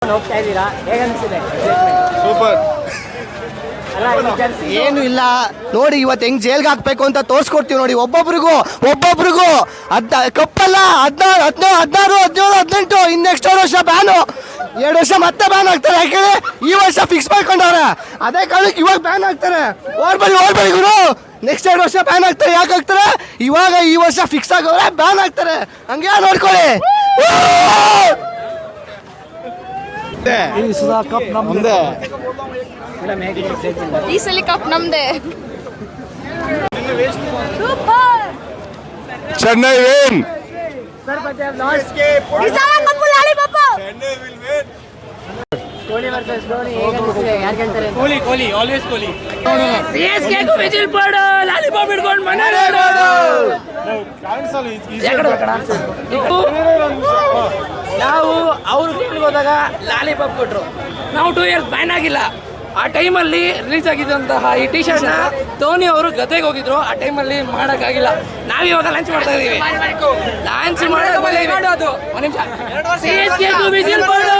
ಹೋಗ್ತಾ ಇದ್ದೀರಾ, ಹೇಗೆ ಅನಿಸಿದೆ? ಸೂಪರ್. ಏನು ಇಲ್ಲ ನೋಡಿ, ಇವತ್ತು ಹೆಂಗ್ ಜೈಲ್ಗೆ ಹಾಕ್ಬೇಕು ಅಂತ ತೋರಿಸ್ಕೊಡ್ತೀವಿ ನೋಡಿ. ಒಬ್ಬೊಬ್ರಿಗೂ ಕಪ್ಪಲ್ಲ 16, 17, 18 ಇನ್ನು ನೆಕ್ಸ್ಟ್ ವರ್ಷ ಬ್ಯಾನು, 2 ವರ್ಷ ಮತ್ತೆ ಬ್ಯಾನ್ ಆಗ್ತಾರೆ. ಯಾಕಂದ್ರೆ ಈ ವರ್ಷ ಫಿಕ್ಸ್ ಮಾಡ್ಕೊಂಡವ್ರೆ, ಅದೇ ಕಾರಣಕ್ಕೆ ಇವಾಗ ಬ್ಯಾನ್ ಆಗ್ತಾರೆ. ಓಡ್ಬೇಡಿ ಗುರು, ನೆಕ್ಸ್ಟ್ 2 ವರ್ಷ ಬ್ಯಾನ್ ಆಗ್ತಾರೆ. ಯಾಕೆ ಆಗ್ತಾರೆ? ಇವಾಗ ಈ ವರ್ಷ ಫಿಕ್ಸ್ ಆಗೋರೆ ಬ್ಯಾನ್ ಆಗ್ತಾರೆ. ಹಂಗೆ ನೋಡ್ಕೊಳ್ಳಿ. ಮುಂದೆ ಈ ಸಲ ಕಪ್ ನಮ್ದೆ. ಚೆನ್ನೈ ವಿನ್. ಕೊಹ್ಲಿ ವರ್ಸಸ್ ಧೋನಿ, ಹೇಗೆ ಅನಿಸಿದೆ? ಯಾರು ಗೆಲ್ತಾರೆ? ಕೊಹ್ಲಿ ಆಲ್ವೇಸ್ ಕೊಹ್ಲಿ. ಸಿಎಸ್ಕೆ ಗೂ ವಿಜಿಲ್ ಪಡು, ಲಾಲಿಪಾಪ್ ಹಿಡ್ಕೊಂಡು ಮನೆ ನಾವು ಅವ್ರು ಫೀಲ್ಡ್ಗೆ ಹೋದಾಗ ಲಾಲಿಪಾಪ್ ಕೊಟ್ಟರು. ನಾವು 2 years ಬ್ಯಾನ್ ಆಗಿಲ್ಲ. ಆ ಟೈಮಲ್ಲಿ ರಿಲೀಸ್ ಆಗಿದ್ದಂತಹ ಈ ಟಿ ಶರ್ಟ್ನ ಧೋನಿ ಅವರು ಗದ್ದೆಗೆ ಹೋಗಿದ್ರು. ಆ ಟೈಮಲ್ಲಿ ಮಾಡೋಕ್ಕಾಗಿಲ್ಲ. ನಾವಿವಾಗ ಲಾಂಚ್ ಮಾಡ್ತಾ ಇದೀವಿ. ಲಾಂಚ್ ಮಾಡೋದು ಒಂದು ನಿಮಿಷ. ಸಿಎಸ್ಕೆ ಗೂ ವಿಜಿಲ್ ಪಡು.